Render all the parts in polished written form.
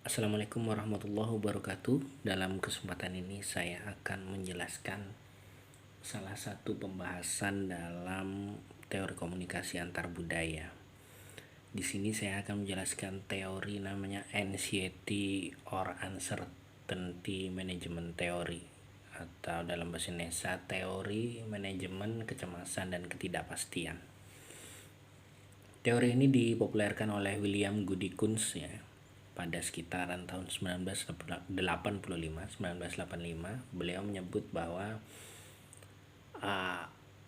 Assalamualaikum warahmatullahi wabarakatuh. Dalam kesempatan ini saya akan menjelaskan salah satu pembahasan dalam teori komunikasi antar budaya. Di sini saya akan menjelaskan teori namanya Anxiety or Uncertainty Management Theory, atau dalam bahasa Indonesia teori manajemen kecemasan dan ketidakpastian. Teori ini dipopulerkan oleh William Goody Kunz ya, pada sekitaran tahun 1985. Beliau menyebut bahwa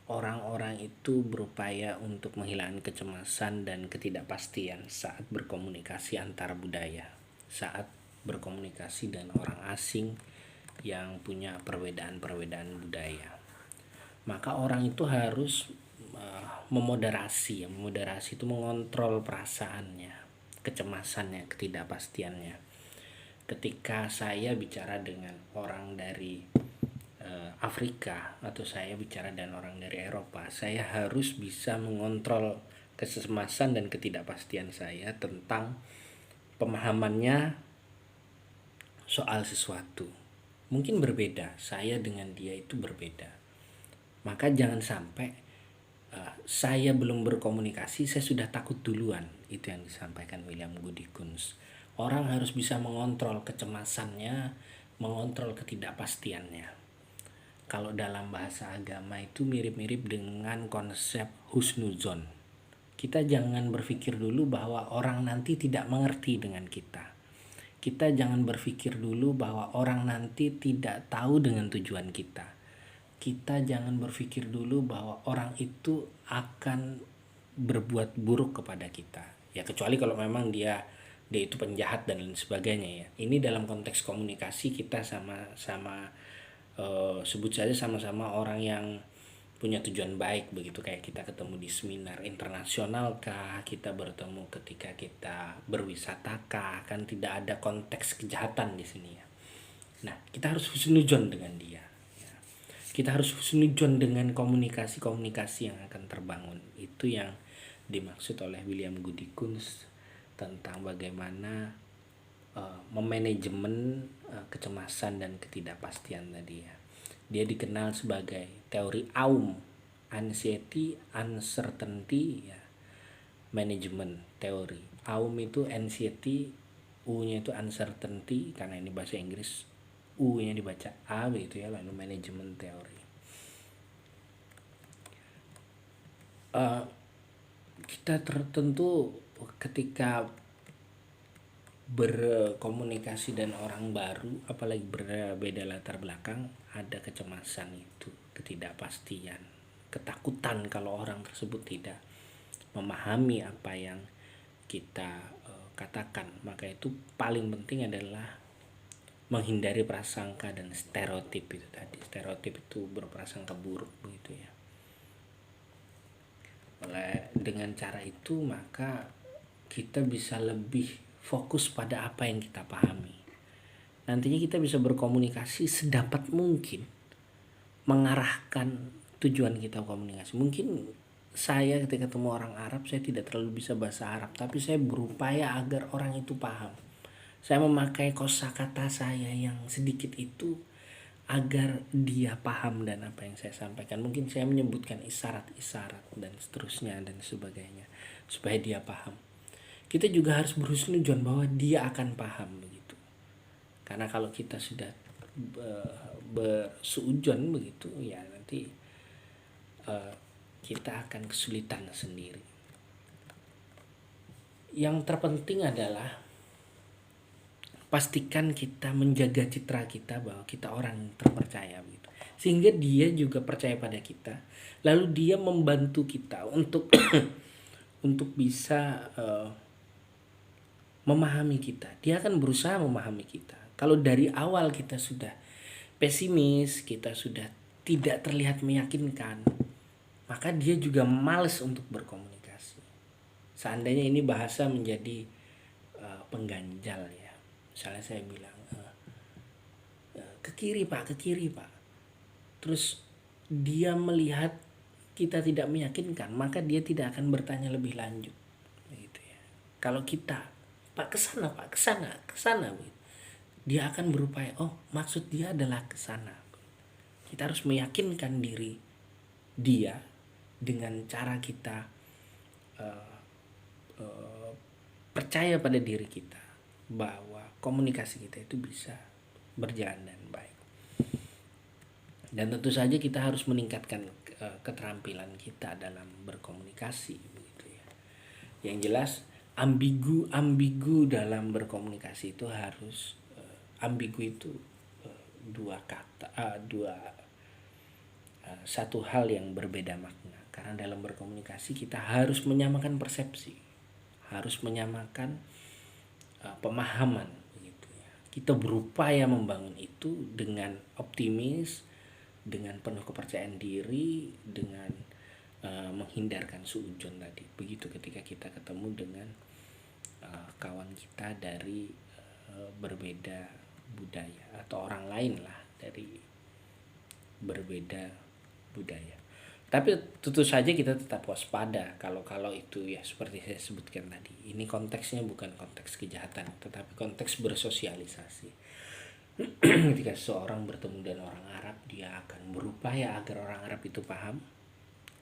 orang-orang itu berupaya untuk menghilangkan kecemasan dan ketidakpastian saat berkomunikasi antar budaya, saat berkomunikasi dengan orang asing yang punya perbedaan-perbedaan budaya. Maka orang itu harus memoderasi. Memoderasi itu mengontrol perasaannya, kecemasannya, ketidakpastiannya. Ketika saya bicara dengan orang dari Afrika atau saya bicara dengan orang dari Eropa, saya harus bisa mengontrol kecemasan dan ketidakpastian saya tentang pemahamannya soal sesuatu. Mungkin berbeda, saya dengan dia itu berbeda. Maka jangan sampai saya belum berkomunikasi, saya sudah takut duluan. Itu yang disampaikan William Goody Kunz. Orang harus bisa mengontrol kecemasannya, mengontrol ketidakpastiannya. Kalau dalam bahasa agama itu mirip-mirip dengan konsep husnuzon. Kita jangan berpikir dulu bahwa orang nanti tidak mengerti dengan kita. Kita jangan berpikir dulu bahwa orang nanti tidak tahu dengan tujuan kita. Kita jangan berpikir dulu bahwa orang itu akan berbuat buruk kepada kita. Ya kecuali kalau memang dia itu penjahat dan lain sebagainya ya. Ini dalam konteks komunikasi kita sama-sama sebut saja sama-sama orang yang punya tujuan baik begitu, kayak kita ketemu di seminar internasional kah, kita bertemu ketika kita berwisata kah, kan tidak ada konteks kejahatan di sini ya. Nah, kita harus husnudzon dengan dia. Kita harus husnudzon dengan komunikasi-komunikasi yang akan terbangun. Itu yang dimaksud oleh William Goody Kunz tentang bagaimana memanajemen kecemasan dan ketidakpastian tadi ya. Dia dikenal sebagai teori AUM, Anxiety, Uncertainty ya, Management Theory. AUM itu anxiety, U-nya itu uncertainty karena ini bahasa Inggris, U-nya dibaca A begitu ya, lalu Management Theory. Kita tertentu ketika berkomunikasi dan orang baru, apalagi berbeda latar belakang, ada kecemasan itu, ketidakpastian, ketakutan kalau orang tersebut tidak memahami apa yang kita katakan. Maka itu paling penting adalah menghindari prasangka dan stereotip itu tadi. Stereotip itu berprasangka buruk begitu ya. Dengan cara itu maka kita bisa lebih fokus pada apa yang kita pahami. Nantinya kita bisa berkomunikasi sedapat mungkin, mengarahkan tujuan kita komunikasi. Mungkin saya ketika ketemu orang Arab, saya tidak terlalu bisa bahasa Arab, tapi saya berupaya agar orang itu paham. Saya memakai kosakata saya yang sedikit itu agar dia paham dan apa yang saya sampaikan. Mungkin saya menyebutkan isyarat-isyarat dan seterusnya dan sebagainya supaya dia paham. Kita juga harus berhusnudzon bahwa dia akan paham begitu. Karena kalau kita sudah bersuudzon begitu ya, nanti kita akan kesulitan sendiri. Yang terpenting adalah pastikan kita menjaga citra kita bahwa kita orang terpercaya begitu, sehingga dia juga percaya pada kita, lalu dia membantu kita untuk untuk bisa memahami kita. Dia akan berusaha memahami kita. Kalau dari awal kita sudah pesimis, kita sudah tidak terlihat meyakinkan, maka dia juga malas untuk berkomunikasi. Seandainya ini bahasa menjadi pengganjal ya. Misalnya saya bilang ke kiri pak, ke kiri pak. Terus dia melihat kita tidak meyakinkan, maka dia tidak akan bertanya lebih lanjut. Begitu ya. Kalau kita Pak kesana, Pak kesana, kesana. Dia akan berupaya, oh maksud dia adalah kesana. Kita harus meyakinkan diri dia dengan cara kita percaya pada diri kita bahwa komunikasi kita itu bisa berjalan dengan baik. Dan tentu saja kita harus meningkatkan keterampilan kita dalam berkomunikasi begitu ya. Yang jelas ambigu dalam berkomunikasi itu harus ambigu itu satu hal yang berbeda makna. Karena dalam berkomunikasi kita harus menyamakan persepsi, harus menyamakan pemahaman begitu ya. Kita berupaya membangun itu dengan optimis, dengan penuh kepercayaan diri, dengan menghindarkan suudzon tadi. Begitu ketika kita ketemu dengan kawan kita dari berbeda budaya atau orang lain lah dari berbeda budaya. Tapi tentu saja kita tetap waspada kalau itu ya seperti saya sebutkan tadi. Ini konteksnya bukan konteks kejahatan, tetapi konteks bersosialisasi. Ketika seseorang bertemu dengan orang Arab, dia akan berupaya agar orang Arab itu paham.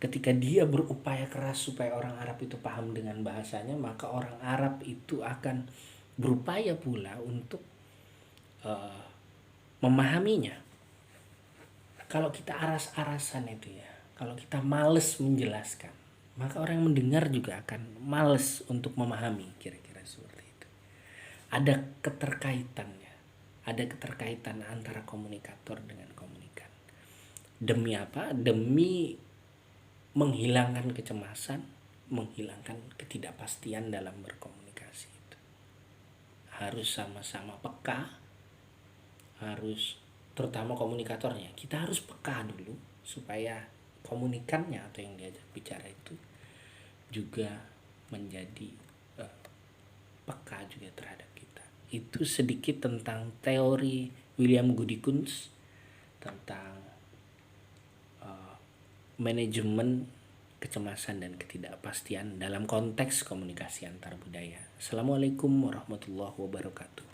Ketika dia berupaya keras supaya orang Arab itu paham dengan bahasanya, maka orang Arab itu akan berupaya pula untuk memahaminya. Kalau kita aras-arasan itu ya, kalau kita males menjelaskan, maka orang yang mendengar juga akan males untuk memahami, kira-kira seperti itu. Ada keterkaitan antara komunikator dengan komunikan. Demi apa? Demi menghilangkan kecemasan, menghilangkan ketidakpastian dalam berkomunikasi itu. Harus sama-sama peka, harus terutama komunikatornya. Kita harus peka dulu supaya komunikannya atau yang diajak bicara itu juga menjadi peka juga terhadap kita. Itu sedikit tentang teori William Goody Kunz tentang manajemen kecemasan dan ketidakpastian dalam konteks komunikasi antar budaya. Assalamualaikum warahmatullahi wabarakatuh.